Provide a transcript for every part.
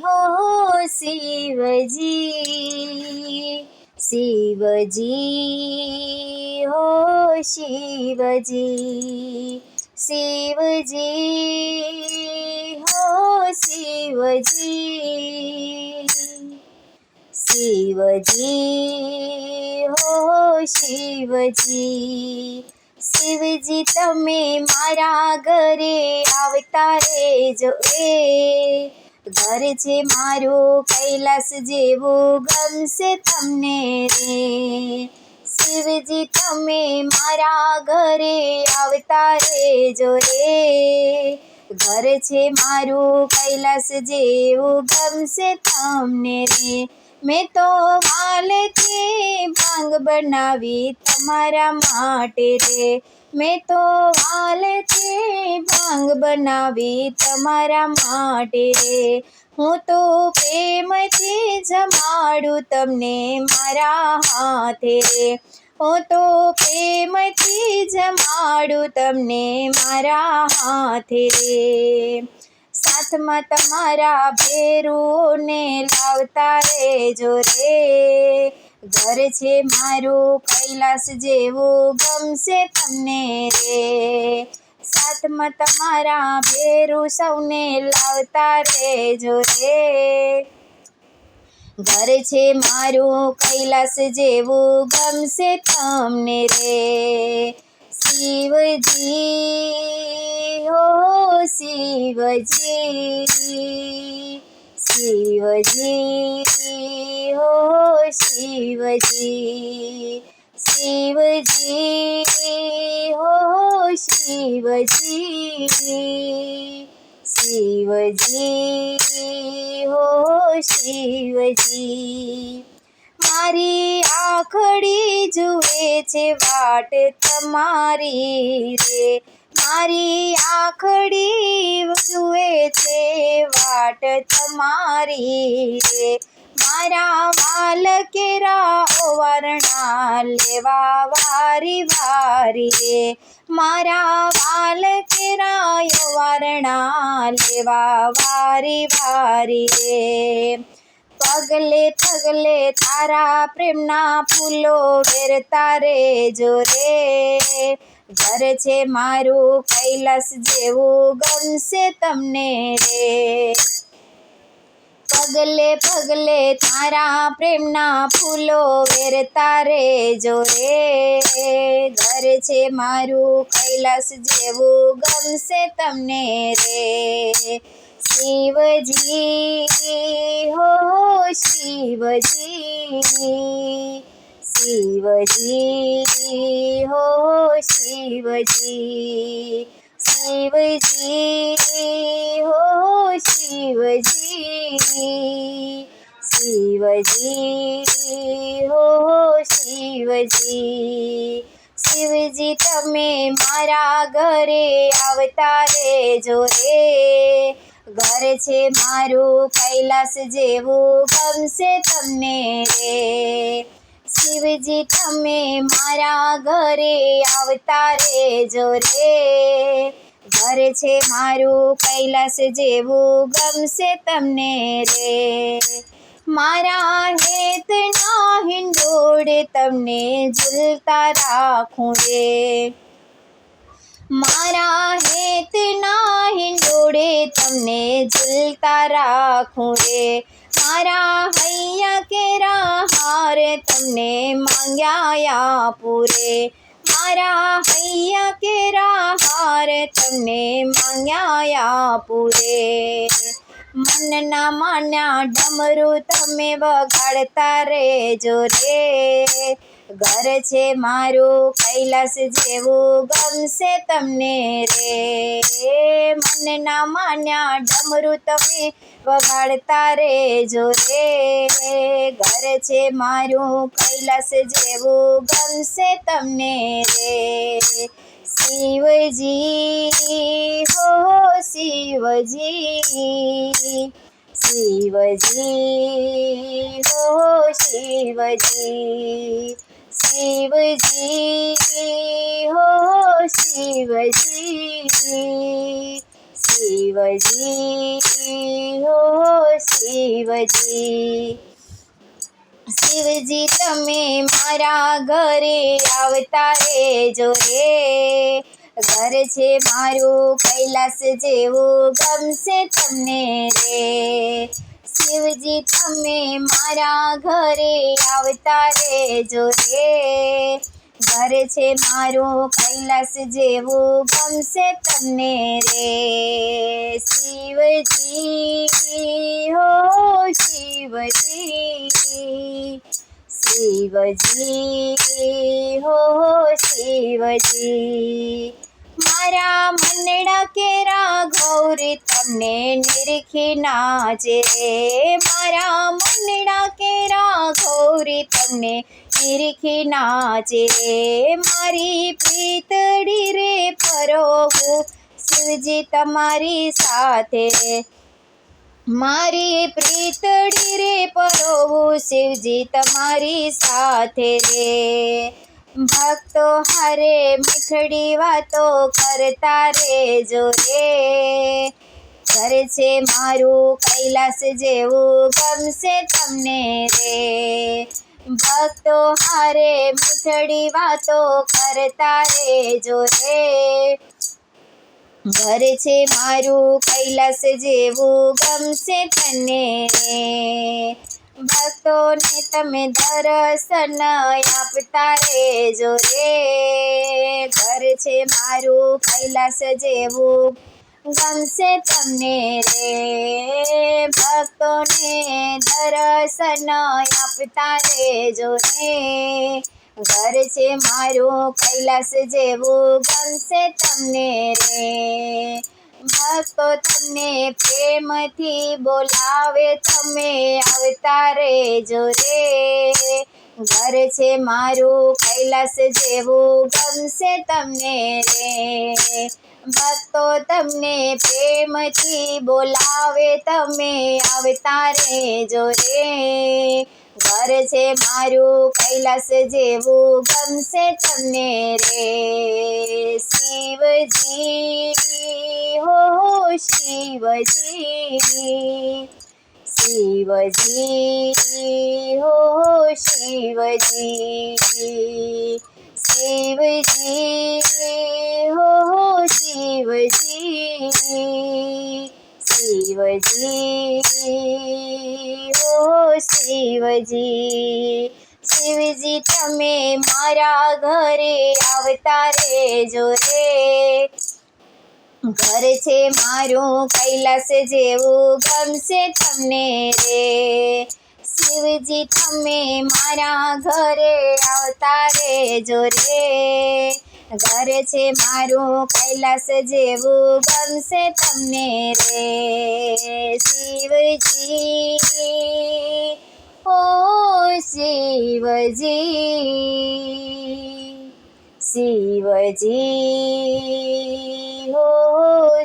हो शिवजी, शिवजी हो शिवजी, शिवजी हो शिवजी, शिवजी हो शिवजी, शिवजी तमे मारा घरे आवता रेजो रे, घर छे मारो कैलास जेवो गमशे तमने रे, शिवजी तमे मारा घरे आवता रेजो रे, घर छे मारो कैलास जेवो गमशे तमने रे, मैं तो वालथी भांग बनावी तमारा माटे रे, मैं तो वालथी भांग बनावी तमारा माटे रे, हूँ तो प्रेमथी जमाडू तमने मारा हाथे रे, हूँ तो प्रेमथी जमाडू तमने मारा हाथे रे, साथ में तमारा भेरू ने लावता रेजो रे, घर छे मारू कैलास जेवो गमशे तमने रे, साथ में तमारा भेरू सौने लावता रेजो रे, घर छे मारू कैलास जेवो गमशे तमने रे, शिवजी हो शिवजी, शिवजी हो शिवजी, शिवजी हो शिवजी, शिवजी हो शिवजी, मारी आखड़ी जुए छे वाट तमारी रे, मारी आखड़ी जुए छे वाट तमारी रे, मारा वाल केरा ओवरना लेवा वारी वारी रे, मारा वाल केरा ओवरना लेवा वारी वारी रे, पगले पगले तारा प्रेमना फूलो वेरता रेजो रे, घर छे मारू कैलास जेवो गमशे तमने रे, पगले पगले तारा प्रेमना फूलो वेरता रेजो रे, घर छे मारू कैलास जेवो गमशे तमने रे, शिवजी हो शिवजी, शिवजी हो शिवजी, शिवजी हो शिवजी, शिवजी हो शिवजी, शिवजी तमे मारा घरे आवता रेजो रे, घर छे मारू कैलास जेवो गमशे तमने रे, शिवजी तमे मारा घरे आवता रेजो रे, घर छे मारू कैलास जेवो गमशे तमने रे, मारा हेतना हिंडोळे तमने झूलता राखूं रे, मारा हेतना हिंडोळे तमने झूलता राखूं रे, मारा हैया केरा हार तमने मांग्या पूरे, मारा हैया केरा हार तमने मांग्या पूरे, मनना मान्या डमरू तमे वगाड़ता रेजो रे, घर छे मारू कैलास जेवो गमशे तमने रे, मनना मान्या डमरू तमे वगाड़ता रेजो रे, घर छे मारू कैलास जेवो गमशे तमने रे, शिवजी हो शिवजी, शिवजी हो शिवजी, शिवजी हो शिवजी, शिव શિવજી હો શિવજી, શિવજી તમે મારા ઘરે આવતા રહેજો રે, ઘર છે મારું કૈલાસ જેવું ગમશે તમને રે, શિવજી તમે મારા ઘરે આવતા રહેજો રે, ઘર છે મારું કૈલાસ જેવું ગમશે તમને રે, શિવજી હો શિવજી, શિવજી હો શિવજી, મારા મનડા કેરા ગૌરી તમને નિરખી નાચે રે, મારા મનડા કેરા ગૌરી તમને નિરખી નાચે રે, મારી પ્રીતડી રે પરોવું શિવજી તમારી સાથે, મારી પ્રીતડી રે પરોવું શિવજી તમારી સાથે રે, ભક્તો હારે મીઠડી વાતો કરતા રેજો રે, ઘર છે મારું કૈલાસ જેવું ગમશે તમને રે, ભક્તો હારે મીઠડી વાતો કરતા રેજો રે, ઘર છે મારું કૈલાસ જેવું ગમશે તને રે, ભક્તોને તમે દર્શન આપતા રહેજો રે, ઘર છે મારું કૈલાસ જેવું ગમશે તમને રે, ભક્તોને દર્શન આપતા રહેજો રે, ઘર છે મારું કૈલાસ જેવું ગમશે તમને રે, ભક્તો તમને પ્રેમથી બોલાવે તમે આવતા રહેજો રે, ઘર છે મારું કૈલાસ જેવું ગમશે તમને રે, ભક્તો તમને પ્રેમથી બોલાવે તમે આવતા રહેજો રે, ઘર છે મારું કૈલાસ જેવું ગમશે તમને રે, શિવજી હો શિવજી, શિવજી હો શિવજી, શિવજી હો શિવજી, શિવજી હો શિવજી, શિવજી તમે મારા ઘરે આવતા રહેજો રે, ઘર છે મારું કૈલાસ જેવું ગમશે તમને રે, શિવજી તમે મારા ઘરે આવતા રહેજો રે, ઘર છે મારું કૈલાસ જેવું ગમશે તમને રે, શિવજી ઓ શિવજી, શિવજી હો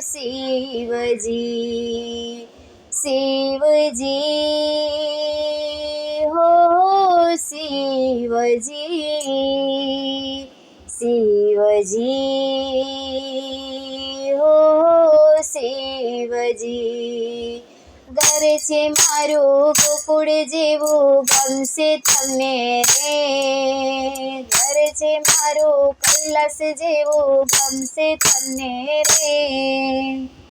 શિવજી, શિવજી હો શિવજી, શિવજી હો શિવજી, ઘર છે મારું ગોકુળ જેવું ગમશે તમને રે, ઘર છે મારું કૈલાસ જેવું ગમશે તમને રે,